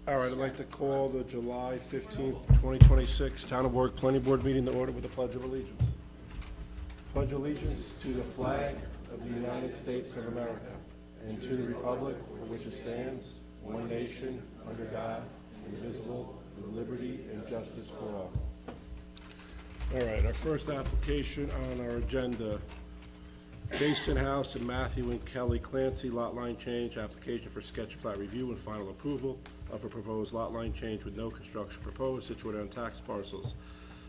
All right, I'd like to call the July 15th, 2026 Town of Warwick Planning Board meeting to order with the Pledge of Allegiance. Pledge allegiance to the flag of the United States of America and to the republic for which it stands, one nation, under God, indivisible, with liberty and justice for all. All right, our first application on our agenda, Jason House and Matthew and Kelly Clancy, lot line change, application for sketch plat review and final approval of a proposed lot line change with no construction proposed, situated on tax parcels.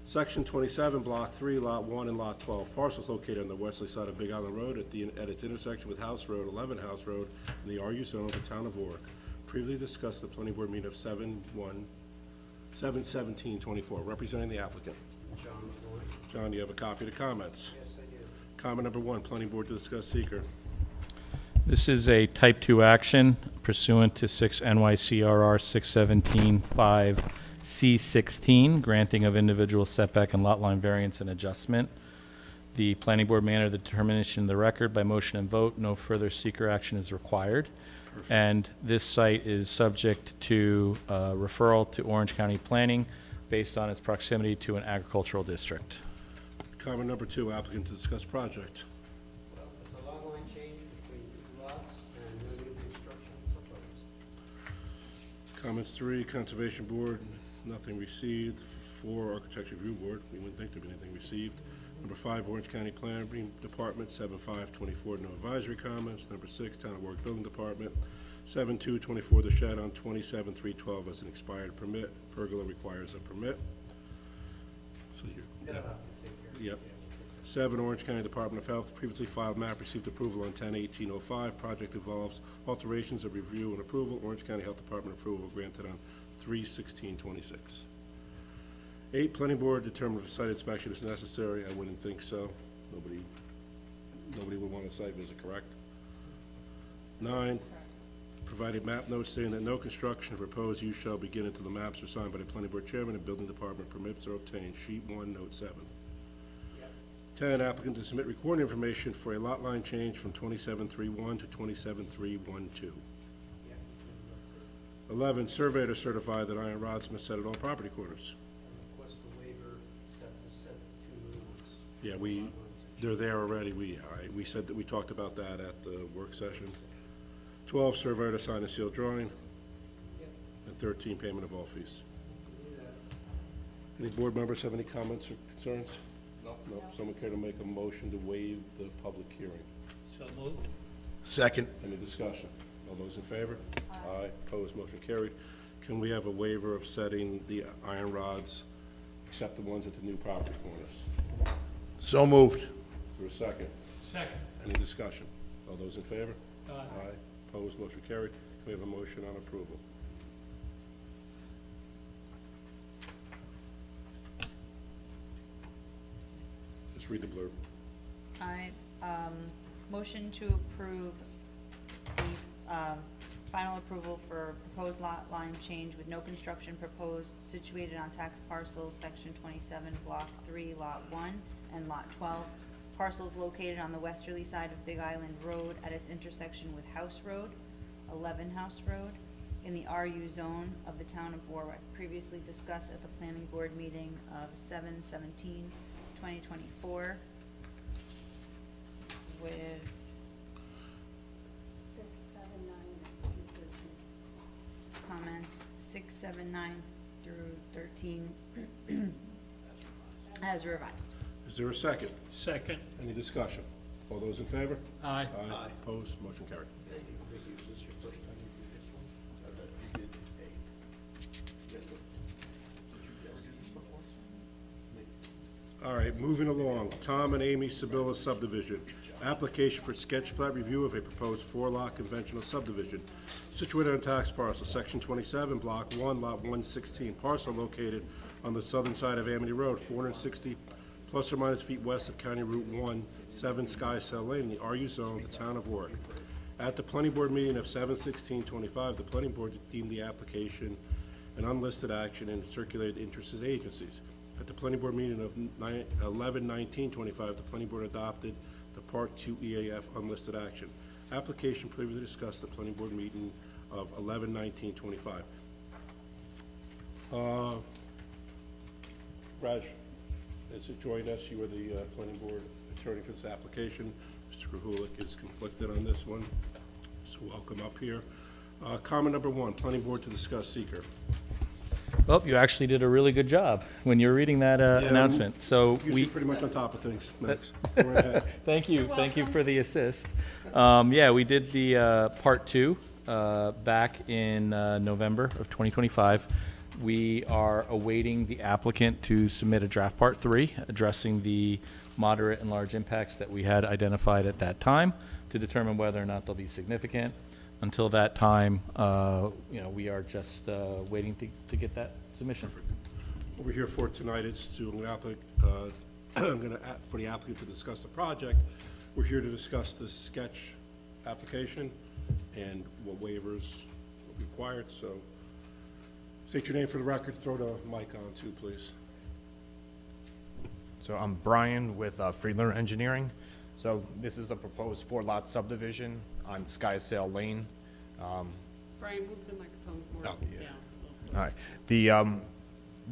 Section 27, Block 3, Lot 1 and Lot 12, parcels located on the westerly side of Big Island Road at its intersection with House Road, 11 House Road, in the RU zone of the Town of Warwick. Previously discussed at the planning board meeting of 7/17/24. Representing the applicant. John Floyd. John, do you have a copy of the comments? Yes, I do. Comment number 1, planning board to discuss seeker. This is a type 2 action pursuant to 6 NYCRR 617-5C16, granting of individual setback and lot line variance and adjustment. The planning board may enter the determination in the record by motion and vote. No further seeker action is required. Perfect. And this site is subject to referral to Orange County Planning based on its proximity to an agricultural district. Comment number 2, applicant to discuss project. Well, it's a lot line change between two lots and no new construction proposed. Comments 3, Conservation Board, nothing received. 4, Architecture Review Board, we wouldn't think there'd be anything received. Number 5, Orange County Planning Department, 7/5/24, no advisory comments. Number 6, Town of Warwick Building Department, 7/2/24, the shed on 27/3/12 as an expired permit. Pergola requires a permit. So you're, They'll have to take care of it. Yep. 7, Orange County Department of Health, previously filed map received approval on 10/18/05. Project involves alterations of review and approval. Orange County Health Department approval granted on 3/16/26. 8, Planning Board determined if site inspection is necessary. I wouldn't think so. Nobody would want a site visit, correct? 9, provided map notes stating that no construction of proposed use shall begin until the maps are signed by the Planning Board Chairman and Building Department permits are obtained. Sheet 1, Note 7. 10, applicant to submit recording information for a lot line change from 27/3/1 to 27/3/12. 11, surveyor to certify that iron rods must set at all property corners. Request a waiver, set two new ones. Yeah, they're there already. We said that, we talked about that at the work session. 12, surveyor to sign a sealed drawing. Yep. And 13, payment of all fees. Any board members have any comments or concerns? No. Someone care to make a motion to waive the public hearing? So moved. Second. Any discussion? All those in favor? Aye. Opposed, motion carried. Can we have a waiver of setting the iron rods, except the ones at the new property corners? So moved. Is there a second? Second. Any discussion? All those in favor? Aye. Opposed, motion carried. Can we have a motion on approval? Just read the blurb. I motion to approve the final approval for proposed lot line change with no construction proposed, situated on tax parcels, section 27, block 3, lot 1 and lot 12, parcels located on the westerly side of Big Island Road at its intersection with House Road, 11 House Road, in the RU zone of the Town of Warwick, previously discussed at the planning board meeting of 7/17/2024, with 6, 7, 9 through 13. comments 6, 7, 9 through 13 as revised. Is there a second? Second. Any discussion? All those in favor? Aye. Aye. Opposed, motion carried. Vicky, is this your first time you do this one? I thought you did A. Did you ever do this before? All right, moving along. Tom and Amy Sabilla subdivision. Application for sketch plat review of a proposed 4-lot conventional subdivision situated on tax parcel, section 27, block 1, lot 116, parcel located on the southern side of Amity Road, 460 plus or minus feet west of County Route 1, 7 Sky Cell Lane, in the RU zone of the Town of Warwick. At the planning board meeting of 7/16/25, the planning board deemed the application an unlisted action and circulated to interested agencies. At the planning board meeting of 11/19/25, the planning board adopted the Part 2 EAF unlisted action. Application previously discussed at the planning board meeting of 11/19/25. Raj, as you join us, you are the planning board attorney for this application. Mr. Krahulik is conflicted on this one, so welcome up here. Comment number one, planning board to discuss seeker. Well, you actually did a really good job when you were reading that announcement. So Usually pretty much on top of things, Max. Go right ahead. Thank you for the assist. Yeah, we did the part two back in November of 2025. We are awaiting the applicant to submit a draft part three addressing the moderate and large impacts that we had identified at that time to determine whether or not they'll be significant. Until that time, we are just waiting to get that submission. What we're here for tonight is to, for the applicant to discuss the project. We're here to discuss the sketch application and what waivers are required, so state your name for the record, throw the mic on too, please. So I'm Brian with Friedler Engineering. So this is a proposed 4-lot subdivision on Skysail Lane. Brian, move the microphone more Oh, yeah. down. All right.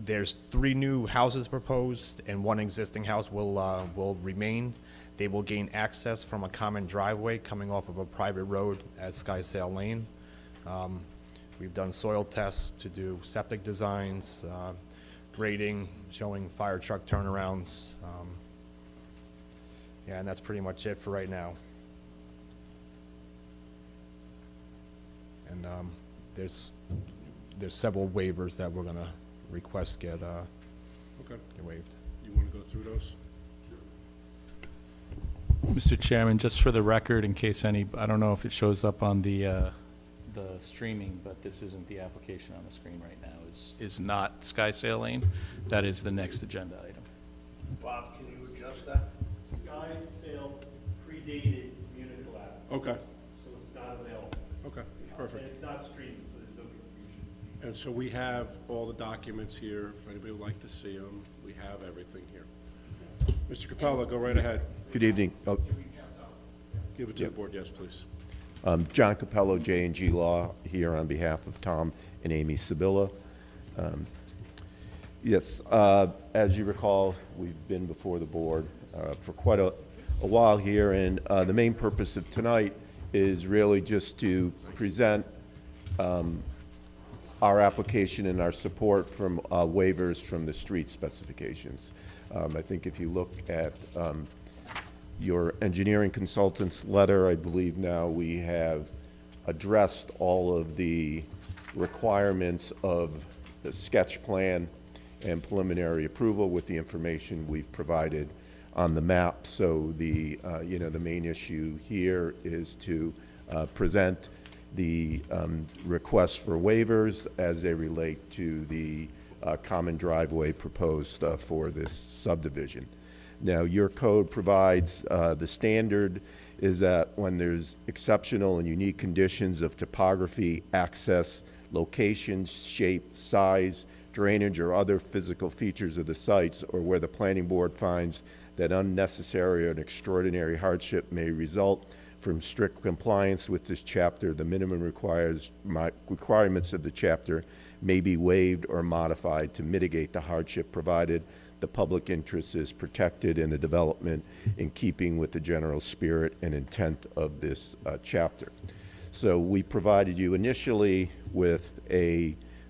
There's 3 new houses proposed, and 1 existing house will remain. They will gain access from a common driveway coming off of a private road at Skysail Lane. We've done soil tests to do septic designs, grading, showing fire truck turnarounds. Yeah, and that's pretty much it for right now. And there's several waivers that we're gonna request get waived. You want to go through those? Mr. Chairman, just for the record, in case I don't know if it shows up on the streaming, but this isn't the application on the screen right now, is not Skysail Lane. That is the next agenda item. Bob, can you adjust that? Skysail predated Municipal Avenue, Okay, so it's not available. okay, And perfect. it's not streaming, so there's no confusion. And so we have all the documents here, if anybody would like to see them, we have everything here. Mr. Capella, go right ahead. Good evening. Give it to the board, yes, please. John Capello, J&G Law, here on behalf of Tom and Amy Sibilla. Yes, as you recall, we've been before the board for quite a while here, and the main purpose of tonight is really just to present our application and our support from waivers from the street specifications. I think if you look at your engineering consultant's letter, I believe now we have addressed all of the requirements of the sketch plan and preliminary approval with the information we've provided on the map. So the the main issue here is to present the requests for waivers as they relate to the common driveway proposed for this subdivision. Now, your code provides the standard is that when there's exceptional and unique conditions of topography, access, location, shape, size, drainage, or other physical features of the sites, or where the planning board finds that unnecessary or an extraordinary hardship may result from strict compliance with this chapter, the minimum requirements of the chapter may be waived or modified to mitigate the hardship, provided the public interest is protected in the development in keeping with the general spirit and intent of this chapter. So we provided you initially with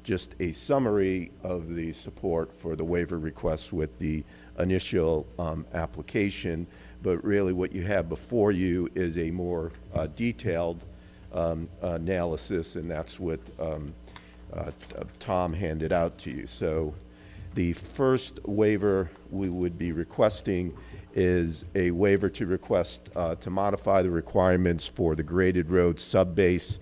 just a summary of the support for the waiver request with the initial application, but really what you have before you is a more detailed analysis, and that's what Tom handed out to you. So the first waiver we would be requesting is a waiver to request to modify the requirements for the graded road subbase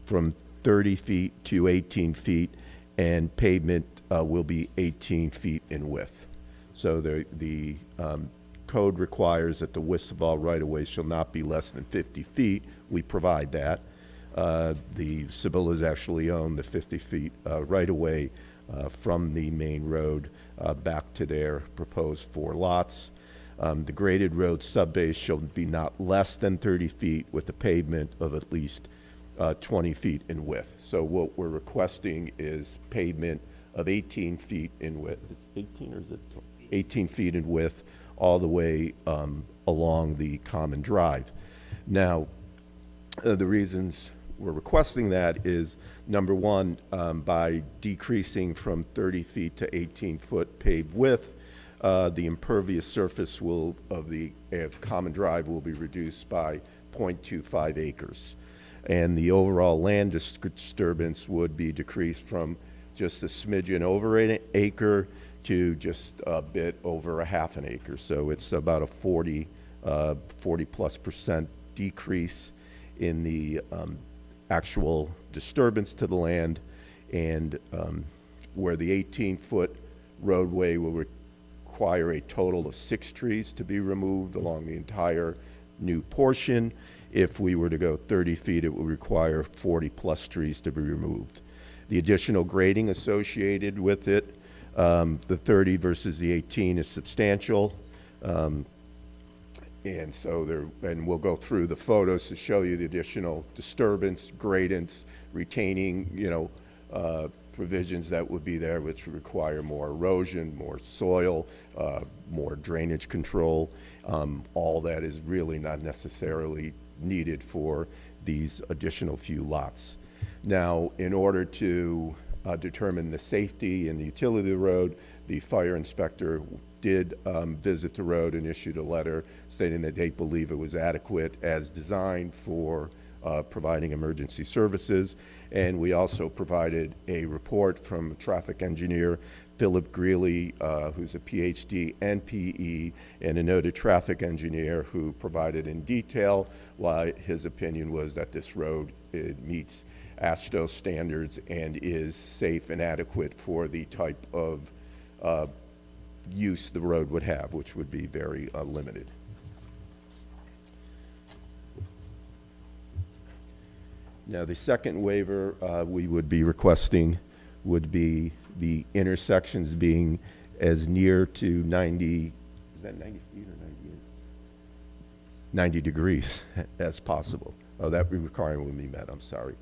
from 30 feet to 18 feet, and pavement will be 18 feet in width. So the code requires that the width of all right-of-ways shall not be less than 50 feet. We provide that. The Sibillas actually own the 50 feet right-of-way from the main road back to their proposed 4 lots. The graded road subbase shall be not less than 30 feet with a pavement of at least 20 feet in width. So what we're requesting is pavement of 18 feet in width. Is it 18 or is it 18 feet in width all the way along the common drive. Now, the reasons we're requesting that is, number one, by decreasing from 30 feet to 18-foot paved width, the impervious surface of the common drive will be reduced by 0.25 acres. And the overall land disturbance would be decreased from just a smidgen over an acre to just a bit over a half an acre. So it's about a 40+% decrease in the actual disturbance to the land, and where the 18-foot roadway will require a total of 6 trees to be removed along the entire new portion. If we were to go 30 feet, it would require 40+ trees to be removed. The additional grading associated with it, the 30 versus the 18 is substantial. And so and we'll go through the photos to show you the additional disturbance, gradants, retaining, provisions that would be there, which would require more erosion, more soil, more drainage control. All that is really not necessarily needed for these additional few lots. Now, in order to determine the safety and the utility of the road, the fire inspector did visit the road and issued a letter stating that they believe it was adequate as designed for providing emergency services. And we also provided a report from traffic engineer Philip Greeley, who's a PhD and PE, and a noted traffic engineer who provided in detail why his opinion was that this road meets ASHTO standards and is safe and adequate for the type of use the road would have, which would be very limited. Now, the second waiver we would be requesting would be the intersections being as near to 90, is that 90 feet or 90 degrees as possible. Oh, that requirement would be met, I'm sorry.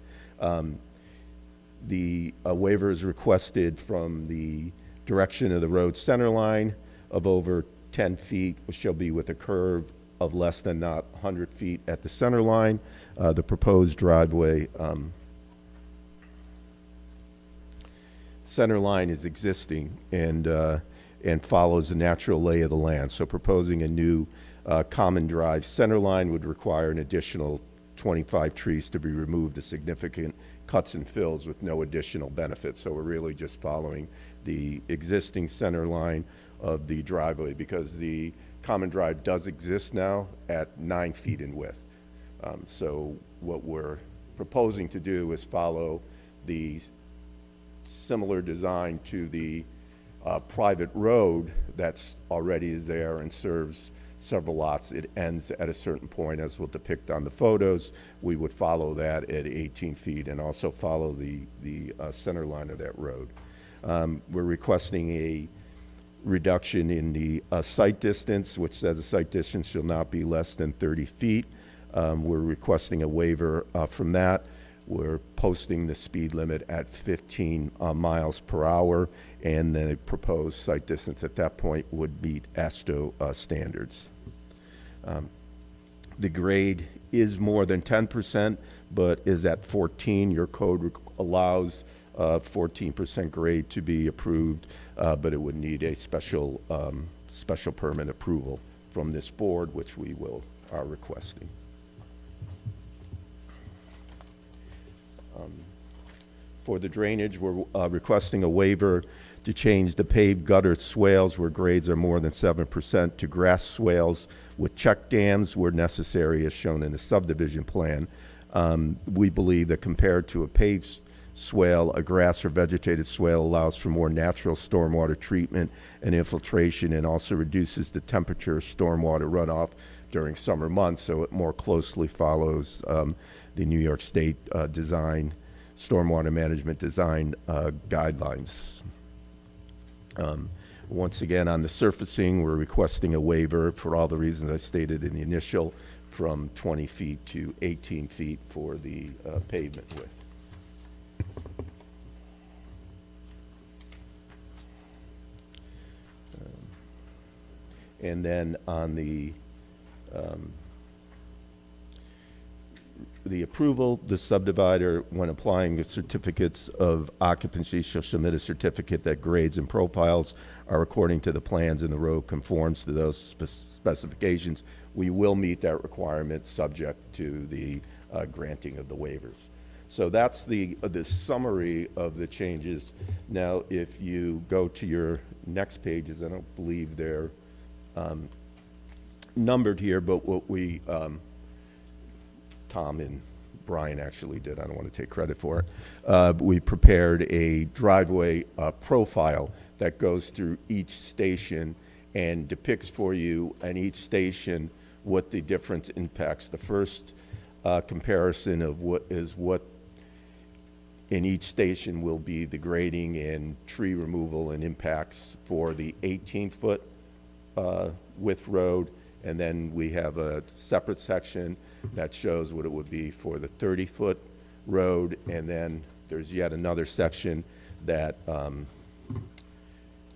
The waiver is requested from the direction of the road center line of over 10 feet, which shall be with a curve of less than not 100 feet at the center line. The proposed driveway center line is existing and follows the natural lay of the land. So proposing a new common drive center line would require an additional 25 trees to be removed, the significant cuts and fills with no additional benefits. So we're really just following the existing center line of the driveway, because the common drive does exist now at 9 feet in width. So what we're proposing to do is follow the similar design to the private road that's already is there and serves several lots. It ends at a certain point, as we'll depict on the photos. We would follow that at 18 feet and also follow the center line of that road. We're requesting a reduction in the site distance, which says the site distance shall not be less than 30 feet. We're requesting a waiver from that. We're posting the speed limit at 15 miles per hour, and the proposed site distance at that point would meet ASHTO standards. The grade is more than 10%, but is at 14. Your code allows 14% grade to be approved, but it would need a special permit approval from this board, which we are requesting. For the drainage, we're requesting a waiver to change the paved gutter swales where grades are more than 7% to grass swales with check dams where necessary, as shown in the subdivision plan. We believe that compared to a paved swale, a grass or vegetated swale allows for more natural stormwater treatment and infiltration, and also reduces the temperature of stormwater runoff during summer months, so it more closely follows the New York State design, stormwater management design guidelines. Once again, on the surfacing, we're requesting a waiver for all the reasons I stated in the initial, from 20 feet to 18 feet for the pavement width. And then on the approval, the subdivider, when applying the certificates of occupancy, shall submit a certificate that grades and profiles are according to the plans and the road conforms to those specifications. We will meet that requirement subject to the granting of the waivers. So that's the summary of the changes. Now, if you go to your next pages, I don't believe they're numbered here, but what we, Tom and Brian actually did, I don't want to take credit for it, we prepared a driveway profile that goes through each station and depicts for you at each station what the difference impacts. The first comparison of what in each station will be the grading and tree removal and impacts for the 18-foot width road, and then we have a separate section that shows what it would be for the 30-foot road, and then there's yet another section that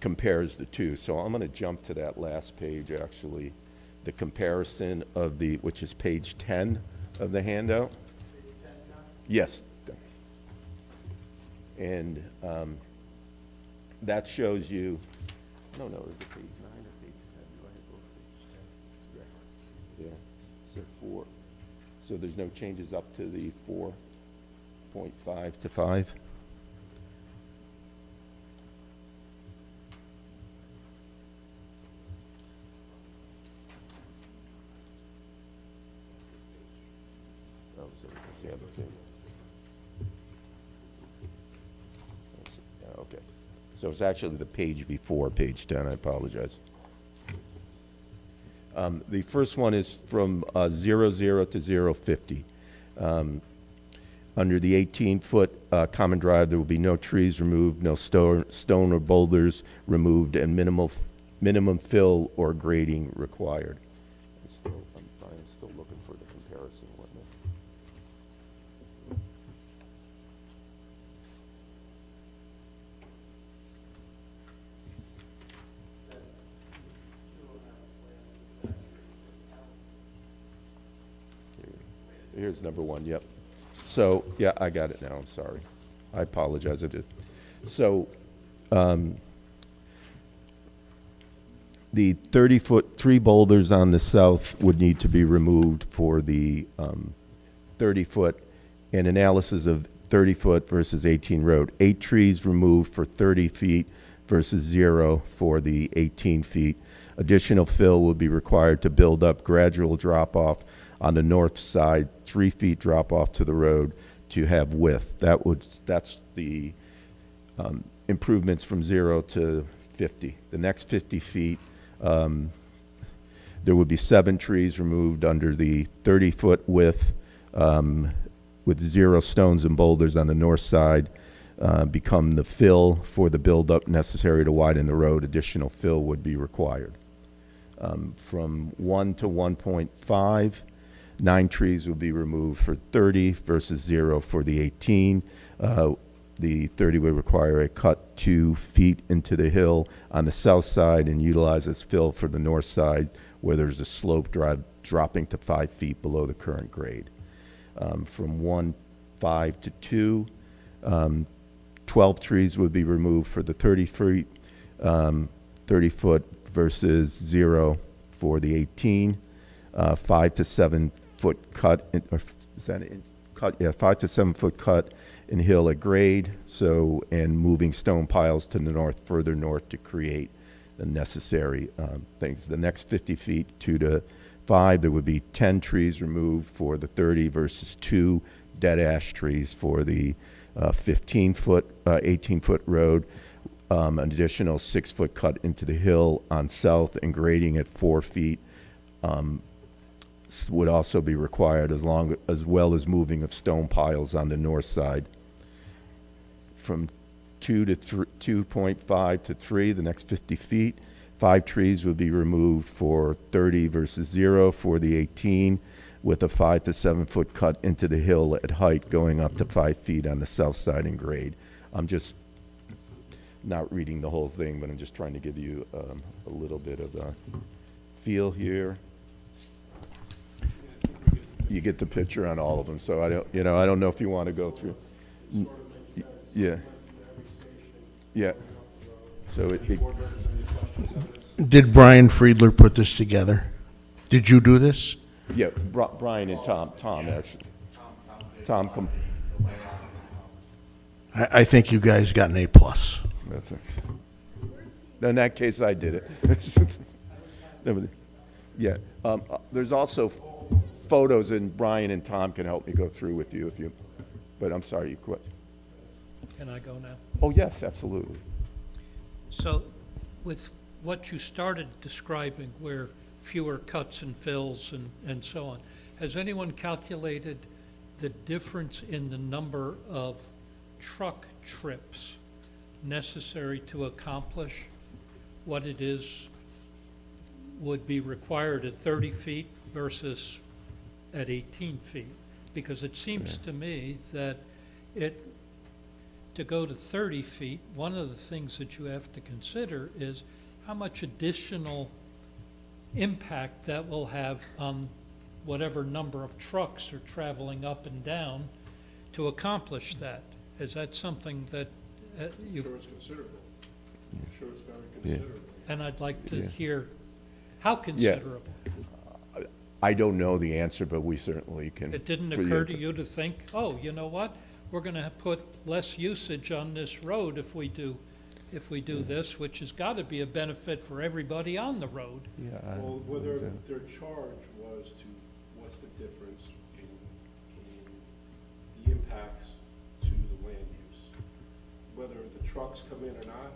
compares the two. So I'm going to jump to that last page, actually, the comparison of the, which is page 10 of the handout. Yes. And that shows you, no, is it page 9 or page 10? Do I have both pages? Yeah. So 4. So there's no changes up to the 4.5 to 5? Oh, so that's the other thing. Okay. So it's actually the page before page 10. I apologize. The first one is from 00 to 050. Under the 18-foot common drive, there will be no trees removed, no stone or boulders removed, and minimum fill or grading required. I'm still looking for the comparison. Here's number 1, yep. So, yeah, I got it now, I'm sorry. I apologize, I did. So, the 30-foot, 3 boulders on the south would need to be removed for the 30-foot, and analysis of 30-foot versus 18 road. 8 trees removed for 30 feet versus 0 for the 18 feet. Additional fill will be required to build up gradual drop-off on the north side, 3 feet drop off to the road to have width. That's the improvements from 0 to 50. The next 50 feet, there would be 7 trees removed under the 30-foot width with 0 stones and boulders on the north side, become the fill for the buildup necessary to widen the road. Additional fill would be required. From 1 to 1.5, 9 trees will be removed for 30 versus 0 for the 18. The 30 would require a cut 2 feet into the hill on the south side and utilize as fill for the north side where there's a slope drive dropping to 5 feet below the current grade. From 1.5 to 2, 12 trees would be removed for the 30 feet, 30 foot versus 0 for the 18. 5 to 7 foot cut, or is that in cut? Yeah, 5 to 7 foot cut in hill at grade. So, and moving stone piles to the north, further north to create the necessary things. The next 50 feet, 2 to 5, there would be 10 trees removed for the 30 versus 2 dead ash trees for the 15-foot, 18-foot road. An additional 6-foot cut into the hill on south and grading at 4 feet. Would also be required as well as moving of stone piles on the north side. From 2.5 to 3, the next 50 feet, 5 trees would be removed for 30 versus 0 for the 18, with a 5 to 7 foot cut into the hill at height going up to 5 feet on the south side in grade. I'm just not reading the whole thing, but I'm just trying to give you a little bit of feel here. You get the picture on all of them, so I don't know if you want to go through. Yeah. Yeah. So Did Brian Friedler put this together? Did you do this? yeah, Brian and Tom actually. Tom, I think you guys got an A+. that's it. In that case, I did it. Yeah, there's also photos, and Brian and Tom can help me go through with you if you, but I'm sorry, you quit. Can I go now? Oh, yes, absolutely. So with what you started describing, where fewer cuts and fills and so on, has anyone calculated the difference in the number of truck trips necessary to accomplish what it is would be required at 30 feet versus at 18 feet? Because it seems to me that to go to 30 feet, one of the things that you have to consider is how much additional impact that will have on whatever number of trucks are traveling up and down to accomplish that. Is that something that you've... Sure, it's considerable. I'm sure it's very considerable. And I'd like to hear how considerable. I don't know the answer, but we certainly can. It didn't occur to you to think, oh, you know what? We're going to put less usage on this road if we do this, which has got to be a benefit for everybody on the road. Yeah, Well, whether their charge was to, what's the difference in the impacts to the land use? Whether the trucks come in or not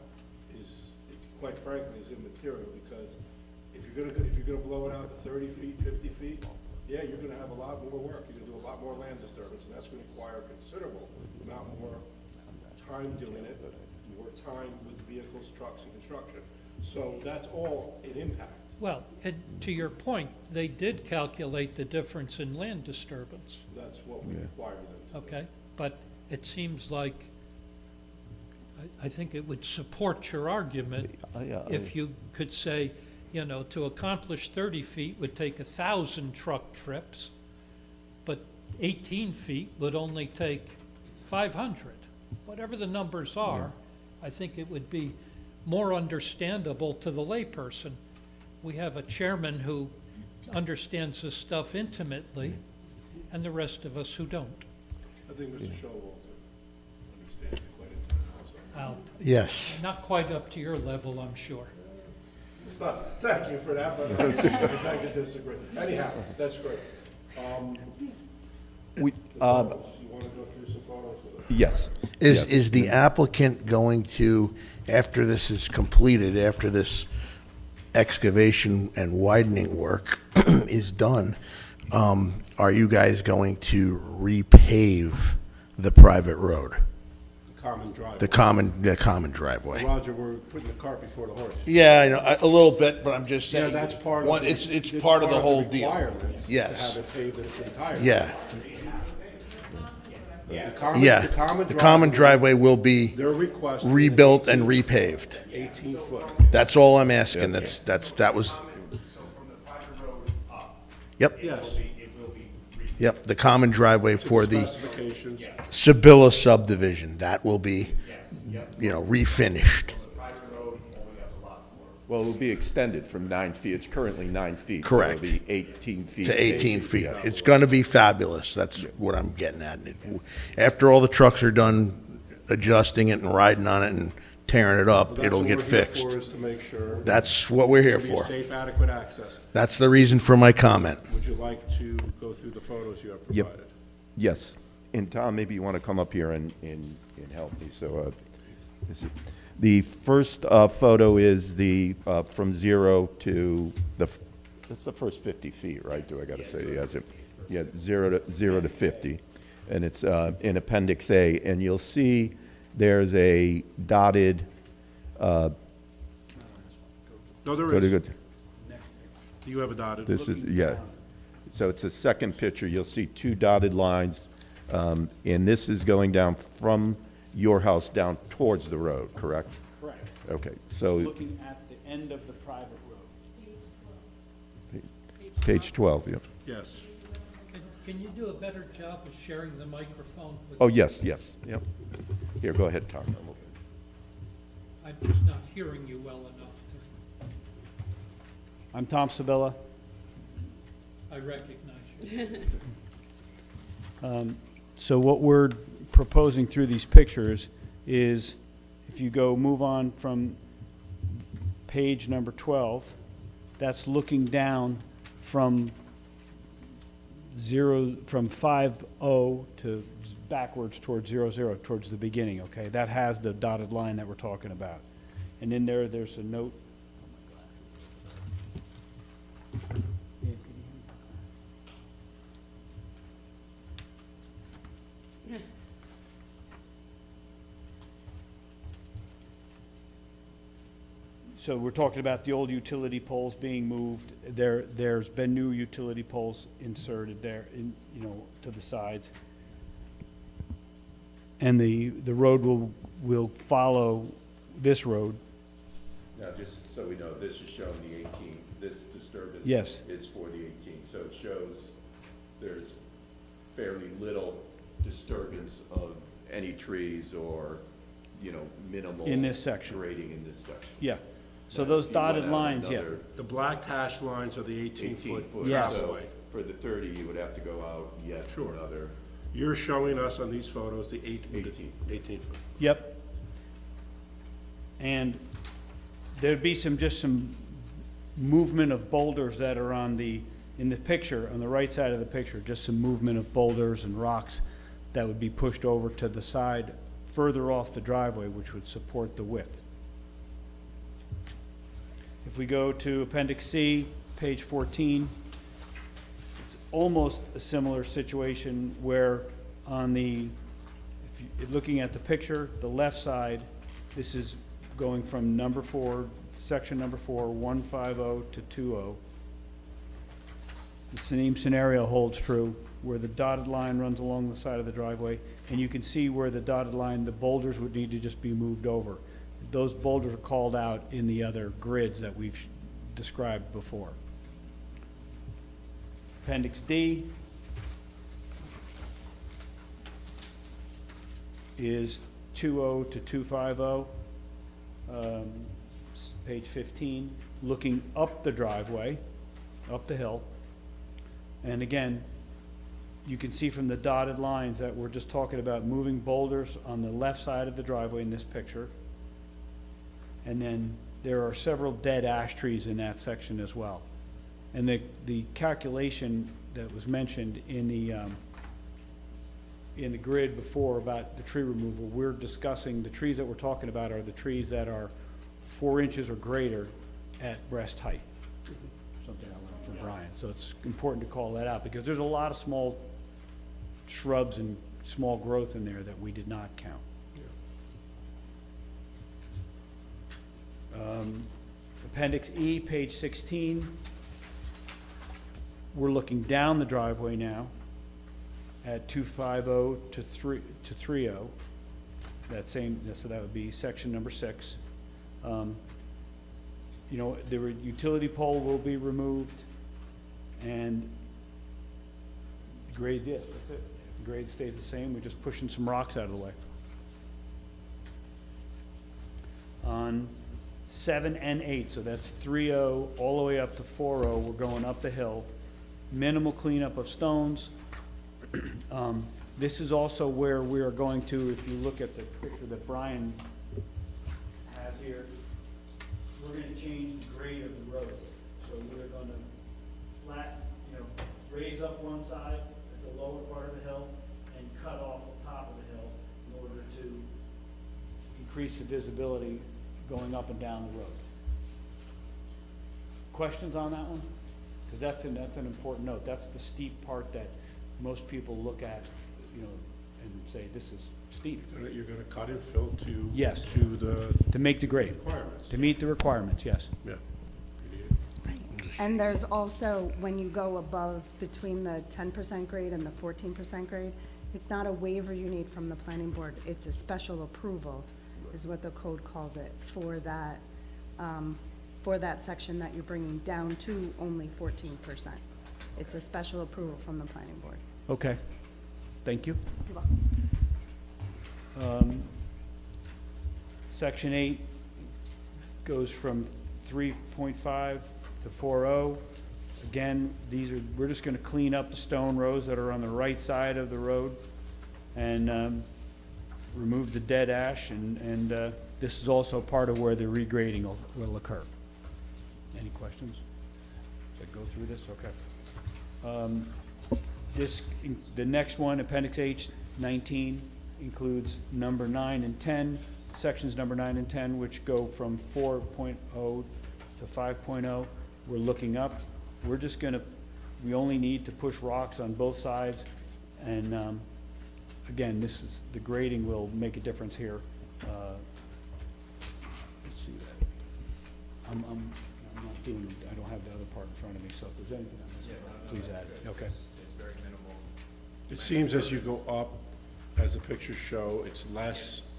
is, quite frankly, is immaterial, because if you're gonna blow it out to 30 feet, 50 feet, yeah, you're gonna have a lot more work. You're gonna do a lot more land disturbance, and that's gonna require a considerable amount more time doing it, more time with vehicles, trucks, and construction. So that's all an impact. Well, and to your point, they did calculate the difference in land disturbance, That's what we require them to do. okay? But it seems like, I think it would support your argument if you could say, you know, to accomplish 30 feet would take 1,000 truck trips, but 18 feet would only take 500. Whatever the numbers are, I think it would be more understandable to the layperson. We have a chairman who understands this stuff intimately, and the rest of us who don't. I think Mr. Showalter understands it quite intimately also. Yes. Not quite up to your level, I'm sure. Thank you for that, but I beg to disagree. Anyhow, that's great. We, Photos, you want to go through some photos with us? yes. Is the applicant going to, after this is completed, after this excavation and widening work is done, are you guys going to repave the private road? The common driveway. The common driveway? Roger, we're putting the cart before the horse. Yeah, I know, a little bit, but I'm just Yeah, saying. that's part of. It's part of the whole deal. requirements Yes. To have it paved in its entirety. Yeah, The the common driveway will be Their request. rebuilt and repaved. 18 foot. That's all I'm asking, that was, yep, Yes. yep, the common driveway for the Specifications. Sibylla subdivision, that will be, refinished. Well, it will be extended from 9 feet. It's currently 9 feet. Correct. So it'll be 18 feet. To 18 paved. feet. Yeah. It's going to be fabulous. That's what I'm getting at. After all the trucks are done adjusting it and riding on it and tearing it up, it'll get fixed. That's what we're here for, is to make sure. That's what we're here Be for. safe, adequate access. That's the reason for my comment. Would you like to go through the photos you have Yep. provided? Yes. And Tom, maybe you want to come up here and help me. So the first photo is from 0 to that's the first 50 feet, right? Do I got to say? Yeah, 0 to 50. And it's in Appendix A. And you'll see there's a dotted. No, there Go to is. good. You have a dotted. This is, yeah. So it's the second picture. You'll see 2 dotted lines. And this is going down from your house down towards the road, correct? Correct. Okay, so, Looking at the end of the private road. Page 12, yep. Yes. Can you do a better job of sharing the microphone with? Oh, yes, yes, yep. Here, go ahead, Tom. I'm just not hearing you well enough to, I'm Tom Sabella. I recognize you. So what we're proposing through these pictures is, if you go, move on from page number 12, that's looking down from 50 to backwards towards 00, towards the beginning, okay? That has the dotted line that we're talking about. And in there's a note. So we're talking about the old utility poles being moved. There's been new utility poles inserted there, to the sides. And the road will follow this road. Now, just so we know, this is showing the 18, this disturbance Yes. is for the 18. So it shows there's fairly little disturbance of any trees or, minimal. In this section. Grading in this section. Yeah. So But those if you went dotted out lines, yeah. another The black hash lines are the 18-foot 18-foot. Yeah. So driveway. for the 30, you would have to go out yet Sure. another. You're showing us on these photos the 18. 18-foot. Yep. And there'd be just some movement of boulders that are in the picture, on the right side of the picture, just some movement of boulders and rocks that would be pushed over to the side further off the driveway, which would support the width. If we go to Appendix C, page 14, it's almost a similar situation where looking at the picture, the left side, this is going from number 4, section number 4, 150 to 20. The same scenario holds true, where the dotted line runs along the side of the driveway, and you can see where the dotted line, the boulders would need to just be moved over. Those boulders are called out in the other grids that we've described before. Appendix D is 20 to 250, page 15, looking up the driveway, up the hill. And again, you can see from the dotted lines that we're just talking about moving boulders on the left side of the driveway in this picture. And then there are several dead ash trees in that section as well. And the calculation that was mentioned in the grid before about the tree removal, we're discussing the trees that we're talking about are the trees that are 4 inches or greater at breast height. Something I learned from Brian. So it's important to call that out because there's a lot of small shrubs and small growth in there that we did not count. Appendix E, page 16. We're looking down the driveway now at 250 to 30. So that would be section number 6. The utility pole will be removed, and grade, yeah, that's it. The grade stays the same. We're just pushing some rocks out of the way. On 7 and 8, so that's 30 all the way up to 40, we're going up the hill. Minimal cleanup of stones. This is also where we are going to, if you look at the picture that Brian has here, we're going to change the grade of the road. So we're going to raise up one side at the lower part of the hill and cut off the top of the hill in order to increase the visibility going up and down the road. Questions on that one? Because that's an important note. That's the steep part that most people look at, and say, this is steep. You're going to cut and fill to? Yes. To make the grade. Requirements. To meet the requirements, yes. Yeah. And there's also, when you go above between the 10% grade and the 14% grade, it's not a waiver you need from the planning board, it's a special approval, is what the code calls it, for that section that you're bringing down to only 14%. It's a special approval from the planning board. Okay, thank you. You're welcome. Section 8 goes from 3.5 to 4.0. Again, we're just gonna clean up the stone rows that are on the right side of the road and remove the dead ash, and this is also part of where the regrading will occur. Any questions? Should I go through this? Okay. The next one, Appendix H 19, includes number 9 and 10, sections number 9 and 10, which go from 4.0 to 5.0. We're looking up. We're just gonna, we only need to push rocks on both sides, and again, the grading will make a difference here. Let's see that. I'm not doing, I don't have the other part in front of me, so if there's anything on this, please add it. Okay. It seems as you go up, as the pictures show, it's less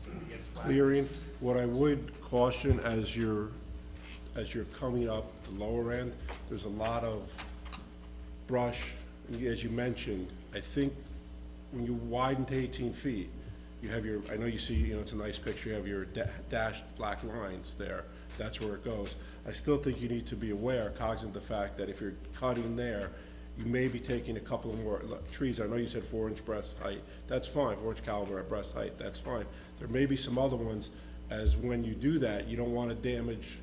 clearing. What I would caution as you're coming up the lower end, there's a lot of brush. As you mentioned, I think when you widen to 18 feet, you have your, I know you see, it's a nice picture, you have your dashed black lines there. That's where it goes. I still think you need to be aware, cognizant of the fact that if you're cutting there, you may be taking a couple of more trees. I know you said 4-inch breast height. That's fine, 4-inch caliber at breast height, that's fine. There may be some other ones, as when you do that, you don't want to damage,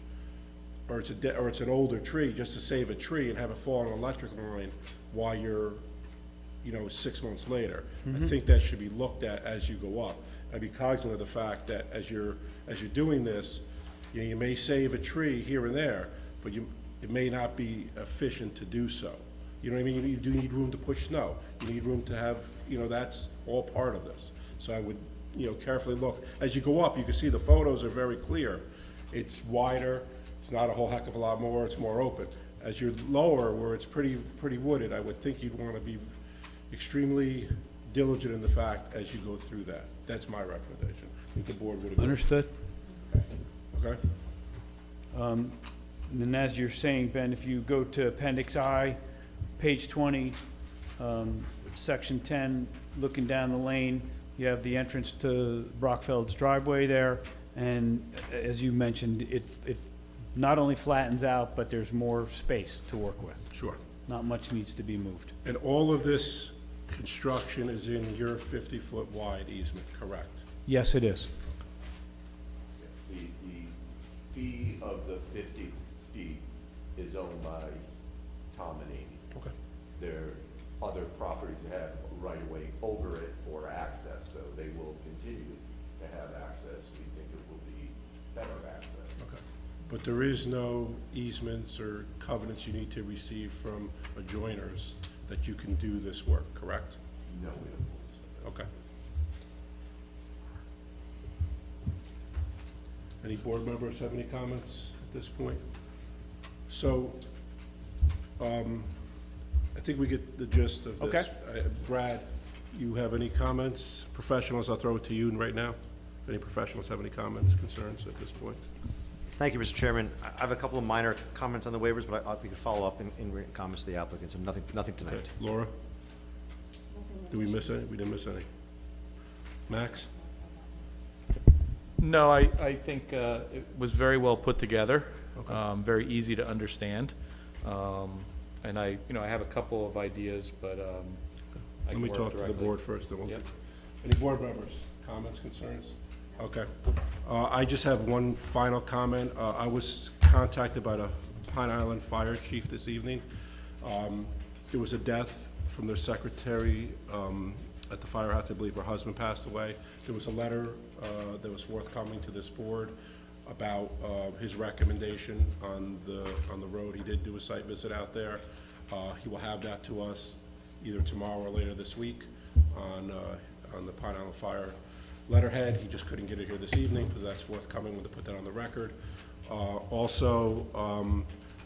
or it's an older tree, just to save a tree and have it fall on an electric line while you're 6 months later. I think that should be looked at as you go up. I'd be cognizant of the fact that as you're doing this, you may save a tree here and there, but it may not be efficient to do so. You know what I mean? You do need room to push snow. You need room to have, that's all part of this. So I would, carefully look. As you go up, you can see the photos are very clear. It's wider, it's not a whole heck of a lot more, it's more open. As you're lower, where it's pretty wooded, I would think you'd want to be extremely diligent in the fact as you go through that. That's my recommendation. I think the board would agree. Understood. Okay? And then as you're saying, Ben, if you go to Appendix I, page 20, Section 10, looking down the lane, you have the entrance to Brockfeld's driveway there, and as you mentioned, it not only flattens out, but there's more space to work with. Sure. Not much needs to be moved. And all of this construction is in your 50-foot wide easement, correct? Yes, it is. The fee of the 50 feet is owned by Tom and Amy. Okay. There are other properties that have right of way over it for access, so they will continue to have access. We think it will be better access. Okay. But there is no easements or covenants you need to receive from adjoiners that you can do this work, correct? No, we don't believe so. Okay. Any board members have any comments at this point? So, I think we get the gist of this. Okay. Brad, you have any comments? Professionals, I'll throw it to you right now. If any professionals have any comments, concerns at this point? Thank you, Mr. Chairman. I have a couple of minor comments on the waivers, but we could follow up in written comments to the applicant, so nothing tonight. Okay. Laura? Did we miss any? We didn't miss any. Max? No, I think it was very well put together, very easy to understand. And I have a couple of ideas, but I Let can me work talk to the directly. board first. Then we'll Yep. Any board members, comments, concerns? Okay. I just have one final comment. I was contacted by the Pine Island Fire Chief this evening. There was a death from their secretary at the firehouse. I believe her husband passed away. There was a letter that was forthcoming to this board about his recommendation on the road. He did do a site visit out there. He will have that to us either tomorrow or later this week on the Pine Island Fire letterhead. He just couldn't get it here this evening, because that's forthcoming. We'll put that on the record. Also,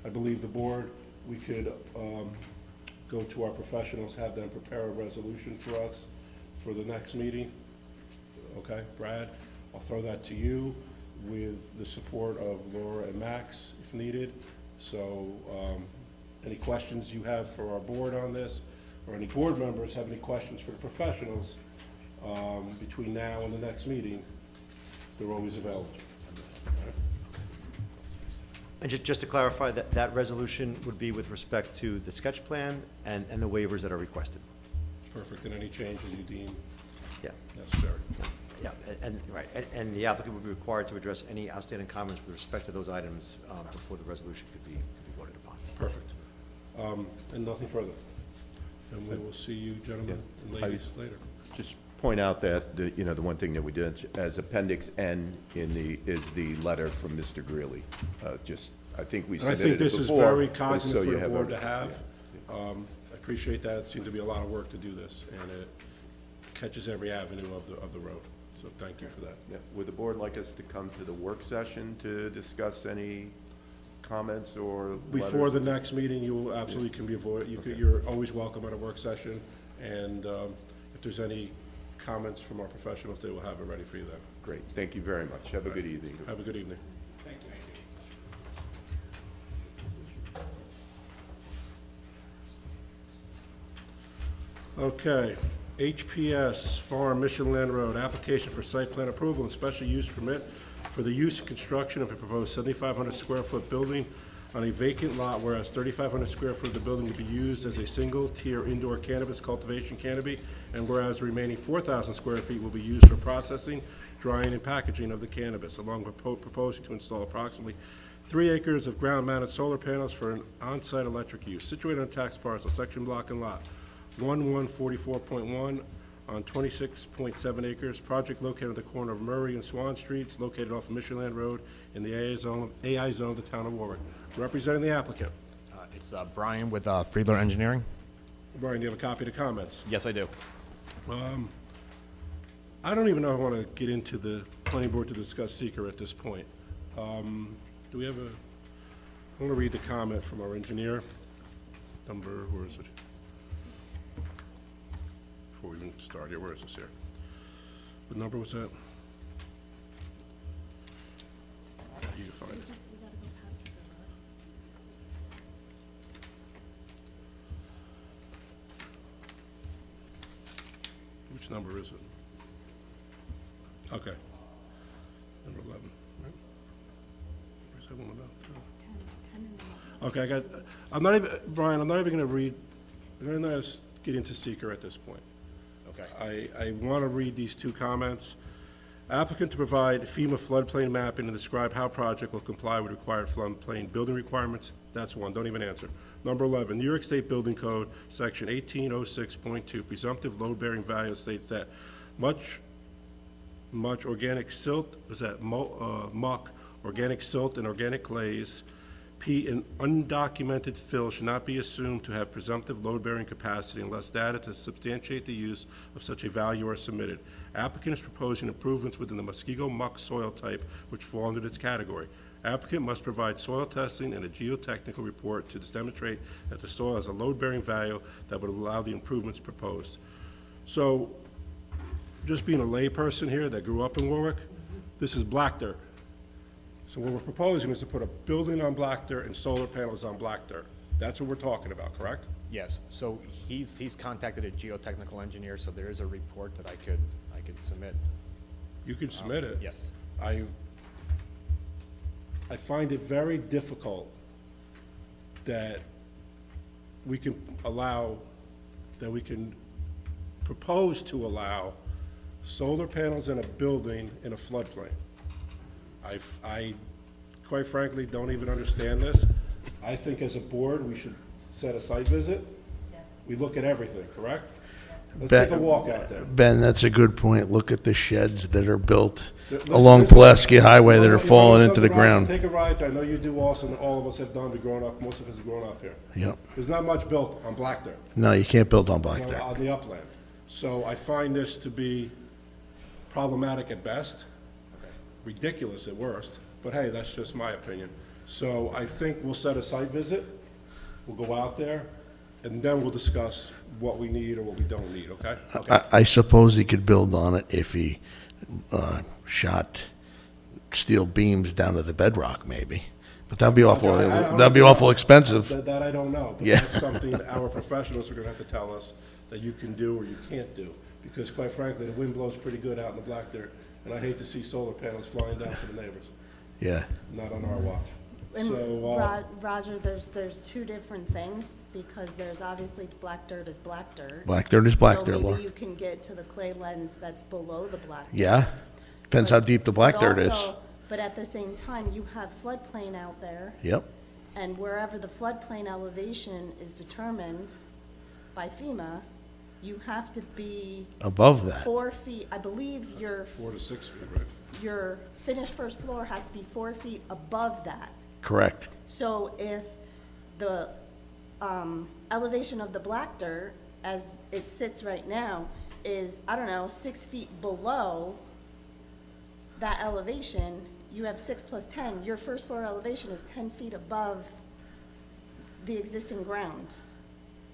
I believe the board, we could go to our professionals, have them prepare a resolution for us for the next meeting. Okay, Brad, I'll throw that to you with the support of Laura and Max if needed. So, any questions you have for our board on this, or any board members have any questions for the professionals, between now and the next meeting, they're always available. And just to clarify, that resolution would be with respect to the sketch plan and the waivers that are requested. Perfect, and any changes you deem Yeah, necessary. yeah, right, and the applicant would be required to address any outstanding comments with respect to those items before the resolution could be voted upon. Perfect. And nothing further. And we will see you gentlemen and ladies later. Just point out that, the one thing that we did, as Appendix N is the letter from Mr. Greeley. I think we And I submitted think it this is before, very but cognizant so for you the board to everything. have. I appreciate that. It seems to be a lot of work to do this, and it catches every avenue of the road. So thank you for that. Yeah. Would the board like us to come to the work session to discuss any comments or Before letters? the next meeting, you absolutely can be avoided. You're always welcome at a work session, and if there's any comments from our professionals, they will have it ready for you then. Great, thank you very much. Have a good evening. Have a good evening. Okay, HPS Farm Mission Land Road, application for site plan approval and special use permit for the use and construction of a proposed 7,500 square foot building on a vacant lot, whereas 3,500 square foot of the building will be used as a single-tier indoor cannabis cultivation canopy, and whereas the remaining 4,000 square feet will be used for processing, drying, and packaging of the cannabis, along with proposing to install approximately 3 acres of ground-mounted solar panels for an on-site electric use, situated on tax parcel, section block and lot 1144.1 on 26.7 acres. Project located at the corner of Murray and Swan Streets, located off of Mission Land Road in the AI zone of the town of Warwick. Representing the applicant. It's Brian with Friedler Engineering. Brian, do you have a copy of the comments? Yes, I do. I don't even know if I want to get into the planning board to discuss seeker at this point. Do we have I want to read the comment from our engineer. Where is it? Before we even start here, where is this here? What number was that? You can find it. Which number is it? Okay. Number 11, right? Where's that one about? Okay, I'm not even, Brian, I'm not even gonna read, I'm gonna not get into seeker at this point. Okay. I want to read these two comments. Applicant to provide FEMA floodplain mapping and describe how project will comply with required floodplain building requirements. That's one, don't even answer. Number 11, New York State Building Code, section 1806.2, presumptive load-bearing value states that much organic silt, muck, organic silt and organic clays, P, an undocumented fill should not be assumed to have presumptive load-bearing capacity unless data to substantiate the use of such a value are submitted. Applicant is proposing improvements within the Muskego muck soil type which fall under this category. Applicant must provide soil testing and a geotechnical report to demonstrate that the soil has a load-bearing value that would allow the improvements proposed. So, just being a layperson here that grew up in Warwick, this is black dirt. So what we're proposing is to put a building on black dirt and solar panels on black dirt. That's what we're talking about, correct? Yes, so he's contacted a geotechnical engineer, so there is a report that I could submit. You can submit it. Yes. I find it very difficult that we can propose to allow solar panels in a building in a floodplain. I quite frankly don't even understand this. I think as a board, we should set a site visit. We look at everything, correct? Let's take a walk out there. Ben, that's a good point. Look at the sheds that are built Listen, along Pulaski Highway that You are wanna falling do into the something, Ryan? ground. Take a ride there. I know you do also, and all of us have done, we've grown up, most of us have grown up here. Yep. There's not much built on black dirt. No, you can't build on black on dirt. on the upland. So I find this to be problematic at best, ridiculous at worst, but hey, that's just my opinion. So I think we'll set a site visit, we'll go out there, and then we'll discuss what we need or what we don't need, okay? I suppose he could build on it if he shot steel beams down to the bedrock, maybe. But that'd be awful, I don't that'd be know. awful expensive. That I don't know. But Yeah. that's something that our professionals are gonna have to tell us that you can do or you can't do. Because quite frankly, the wind blows pretty good out in the black dirt, and I hate to see solar panels flying down to the neighbors, Yeah. not on our watch. And So, Roger, there's two different things, because there's obviously black dirt is black dirt. Black dirt is black So dirt, Laura. maybe you can get to the clay lens that's below the black dirt. Yeah, depends how deep the black But dirt is. also- But at the same time, you have floodplain out there, Yep, and wherever the floodplain elevation is determined by FEMA, you have to be above that. 4 feet, I believe your 4 to 6 feet, right? your finished first floor has to be 4 feet above that. Correct. So if the elevation of the black dirt, as it sits right now, is, I don't know, 6 feet below that elevation, you have 6 plus 10, your first floor elevation is 10 feet above the existing ground.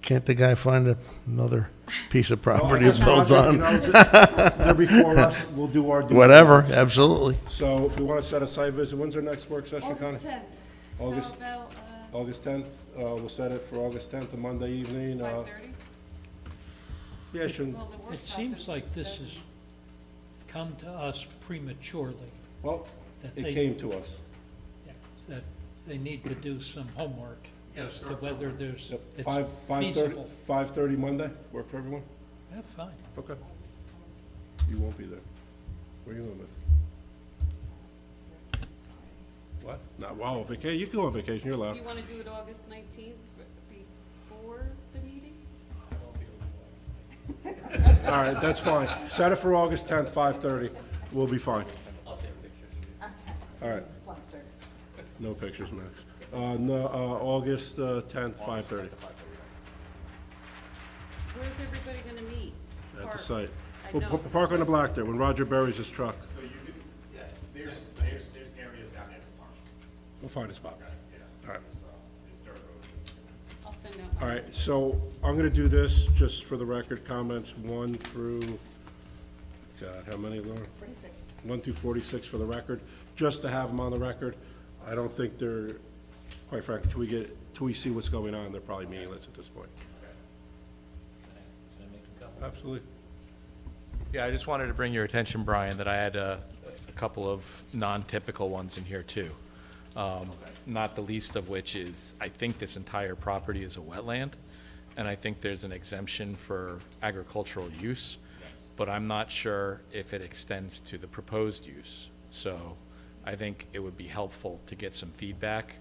Can't the guy find another piece of Well, I property guess, to build Roger, on? They're before us, we'll do our due Whatever, diligence. absolutely. So if we want to set a site visit, when's our next work session, Connie? August 10th. August- How about, August 10th, we'll set it for August 10th, a Monday evening. 5:30? Yeah, shouldn't, Well, the work It seems happens like at this 7. has come to us prematurely, well, that it they, came to us. that they need to do some homework as to whether there's, Yep, it's 5:30 feasible. 5:30 Monday, work for everyone? Yeah, fine. Okay. You won't be there. Where are you living? What? Not, wow, vacation, you can go on vacation, you're allowed. Do you want to do it August 19th before the meeting? All right, that's fine. Set it for August 10th, 5:30. We'll be fine. All right. No pictures, Max. No, August 10th, 5:30 Where's everybody going to meet? at the Park. site. I We'll know. park on the block there when Roger buries his truck. So you could, there's areas down there to park. We'll find a spot. All right. There's dirt roads. I'll send out. All right, so I'm gonna do this, just for the record, comments 1 through, God, how many, Laura? 46. 1 through 46 for the record, just to have them on the record. I don't think they're, quite frankly, till we see what's going on, they're probably meaningless at this point. Absolutely. Yeah, I just wanted to bring your attention, Brian, that I had a couple of non-typical ones in here too. Not the least of which is, I think this entire property is a wetland, and I think there's an exemption for agricultural use, but I'm not sure if it extends to the proposed use. So I think it would be helpful to get some feedback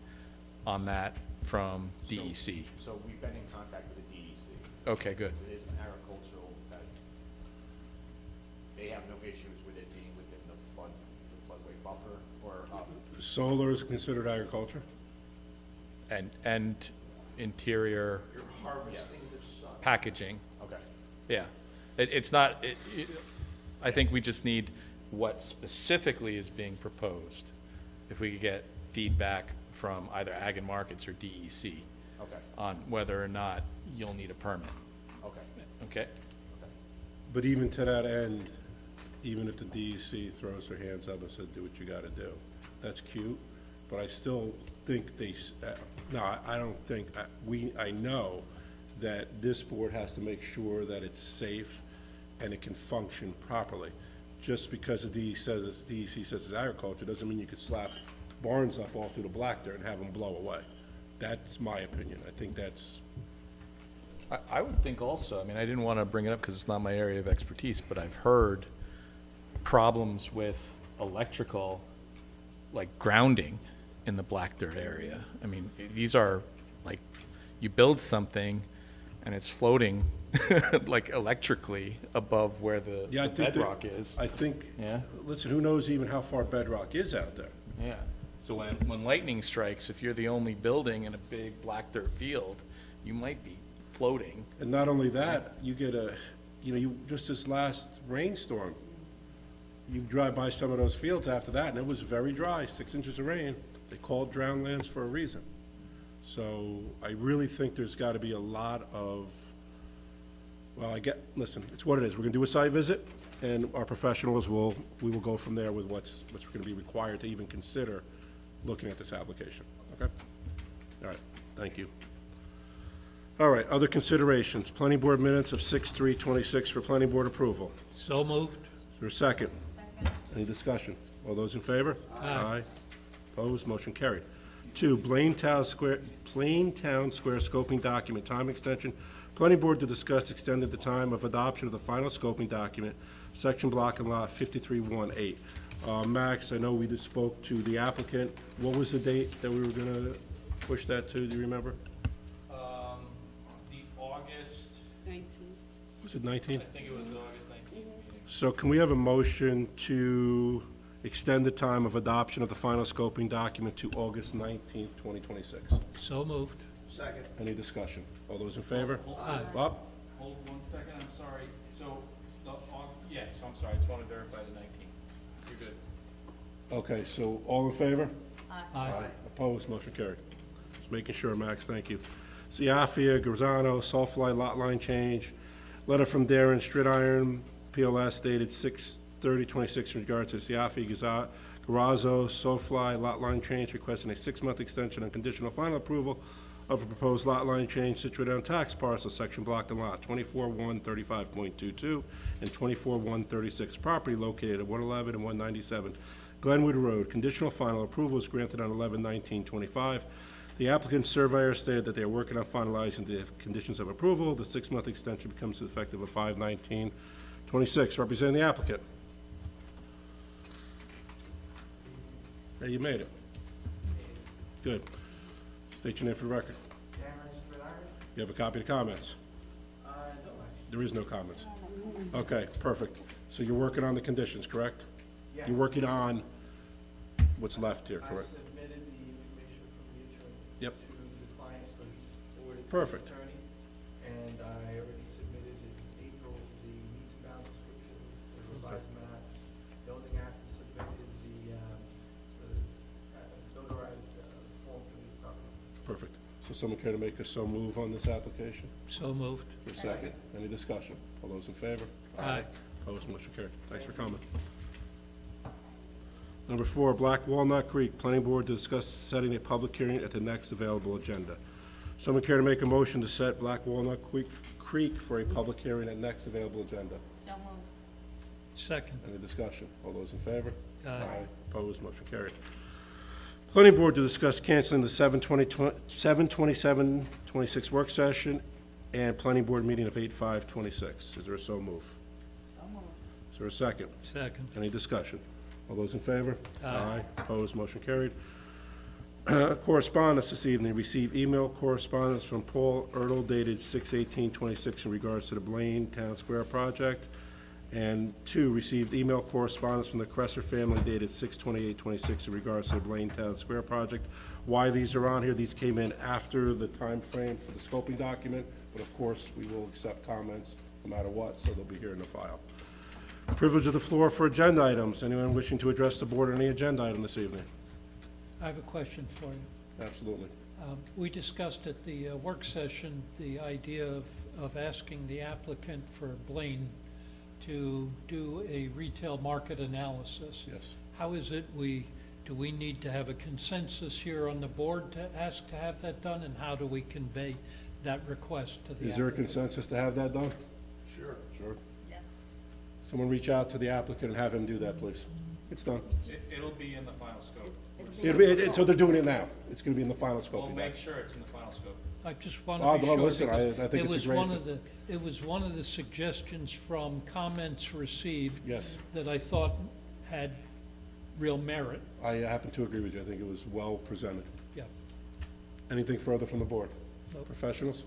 on that from DEC. So we've been in contact with the DEC. Okay, good. Since it is an agricultural, they have no issues with it being within the floodway buffer or, Solar is considered agriculture? And interior packaging. okay. Yeah, it's not, I think we just need what specifically is being proposed. If we could get feedback from either Ag and Markets or DEC Okay, on whether or not you'll need a permit, okay. okay? But even to that end, even if the DEC throws their hands up and said, do what you gotta do, that's cute, but I still think I don't think, I know that this board has to make sure that it's safe and it can function properly. Just because the DEC says it's agriculture, doesn't mean you could slap barns up all through the black dirt and have them blow away. That's my opinion. I think that's, I would think also, I mean, I didn't want to bring it up because it's not my area of expertise, but I've heard problems with electrical, like grounding in the black dirt area. I mean, these are, like, you build something and it's floating like electrically above where the yeah, I the think that- bedrock is. I think, Yeah. listen, who knows even how far bedrock is out there? Yeah, so when lightning strikes, if you're the only building in a big black dirt field, you might be floating. And not only that, you get just this last rainstorm, you drive by some of those fields after that, and it was very dry, 6 inches of rain. They called drowned lands for a reason. So I really think there's gotta be a lot of, well, listen, it's what it is. We're gonna do a site visit, and our professionals we will go from there with what's gonna be required to even consider looking at this application, okay? All right, thank you. All right, other considerations, planning board minutes of 6/3/26 for planning board approval. So moved. Is there a second? Second. Any discussion? All those in favor? Aye. Opposed, motion carried. 2, Plain Town Square scoping document, time extension. Planning board to discuss extended the time of adoption of the final scoping document, section block and lot 5318. Max, I know we just spoke to the applicant. What was the date that we were gonna push that to, do you remember? The August, 19. Was it 19? I think it was the August 19th meeting. So can we have a motion to extend the time of adoption of the final scoping document to August 19th, 2026? So moved. Second. Any discussion? All those in favor? Aye. Bob? Hold 1 second, I'm sorry. So, yes, I'm sorry, I just want to verify the 19th. You're good. Okay, so all in favor? Aye. Opposed, motion carried. Just making sure, Max, thank you. Siafia, Garzano, Soulfly lot line change. Letter from Darren Stridiron, PLS dated 6/30/26 in regard to Siafia, Garazzo, Soulfly lot line change, requesting a 6-month extension on conditional final approval of a proposed lot line change situated on tax parcel, section block and lot 24-135.22 and 24-136, property located at 111 and 197 Glenwood Road. Conditional final approval was granted on 11/19/25. The applicant's surveyor stated that they are working on finalizing the conditions of approval. The 6-month extension becomes effective of 5/19/26. Representing the applicant. Hey, you made it. Good. State your name for the record. You have a copy of the comments? No, actually. There is no comments. Okay, perfect. So you're working on the conditions, correct? Yes. You're working on what's left here, I correct? submitted the information from the attorney Yep. to the client, so he's forwarded to the Perfect. attorney. And I already submitted in April the meets and bounds descriptions, the revised map, building act, submitted the notarized form for the property. Perfect. So someone care to make a so move on this application? So moved. For a second. Any discussion? All those in favor? Aye. Opposed, motion carried. Thanks for coming. Number 4, Black Walnut Creek, planning board to discuss setting a public hearing at the next available agenda. Someone care to make a motion to set Black Walnut Creek for a public hearing at next available agenda? So moved. Second. Any discussion? All those in favor? Aye. Opposed, motion carried. Planning board to discuss canceling the 7/27/26 work session and planning board meeting of 8/5/26. Is there a so move? So moved. Is there a second? Second. Any discussion? All those in favor? Aye. Opposed, motion carried. Correspondence this evening. Receive email correspondence from Paul Ertl dated 6/18/26 in regards to the Blaine Town Square project. And 2, received email correspondence from the Cresser family dated 6/28/26 in regards to the Blaine Town Square project. Why these are on here, these came in after the time frame for the scoping document, but of course, we will accept comments no matter what, so they'll be here in the file. Privilege of the floor for agenda items. Anyone wishing to address the board on any agenda item this evening? I have a question for you. Absolutely. We discussed at the work session the idea of asking the applicant for Blaine to do a retail market analysis. Yes. How is it do we need to have a consensus here on the board to ask to have that done? And how do we convey that request to the Is there a applicant? consensus to have that done? Sure. Sure. Yes. Someone reach out to the applicant and have him do that, please. It's done. It'll be in the final scope. So they're doing it now. It's gonna be in the final We'll scoping make document. sure it's in the final scope. I just want Oh, to be no, sure. listen, I because think it it's a was great one thing. of the It was one of the suggestions from comments received Yes, that I thought had real merit. I happen to agree with you. I think it was well presented. Yeah. Anything further from the board? Nope. Professionals?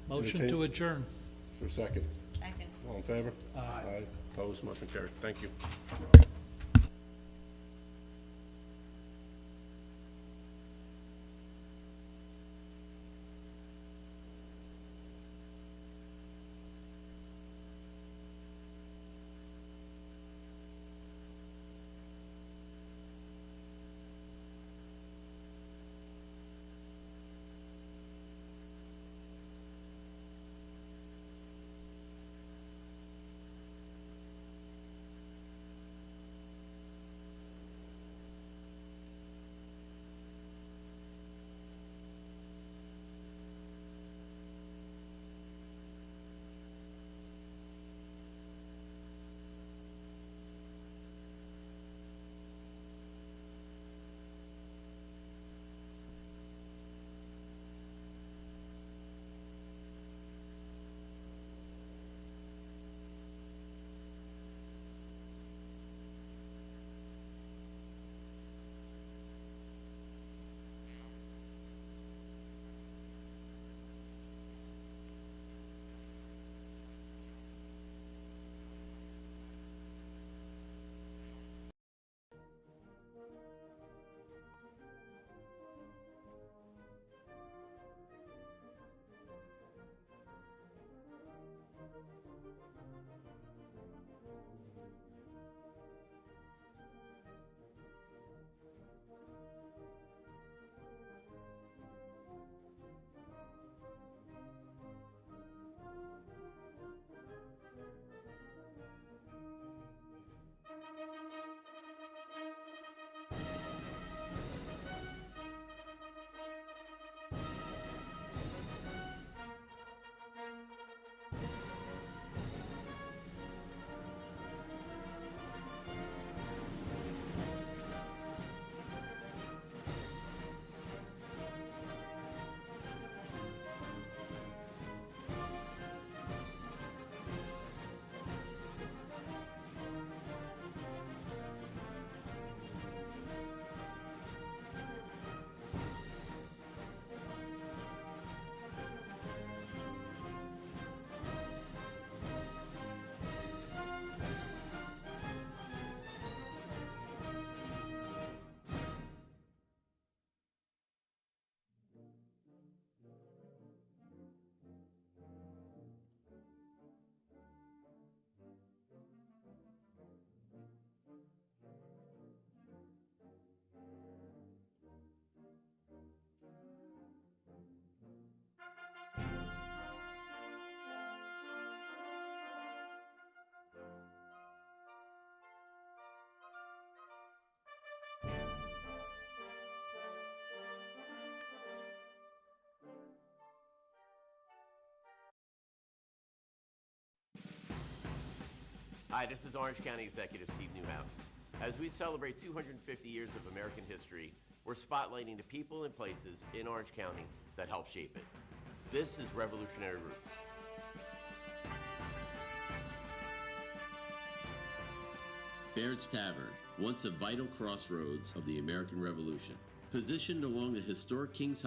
Motion Entertain- to adjourn. Is there a second? Second. All in favor? Aye. Opposed, motion carried. Thank you. Hi, this is Orange County Executive Steve Newhouse. As we celebrate 250 years of American history, we're spotlighting the people and places in Orange County that helped shape it. This is Revolutionary Roots. Baird's Tavern, once a vital crossroads of the American Revolution. Positioned along the historic Kings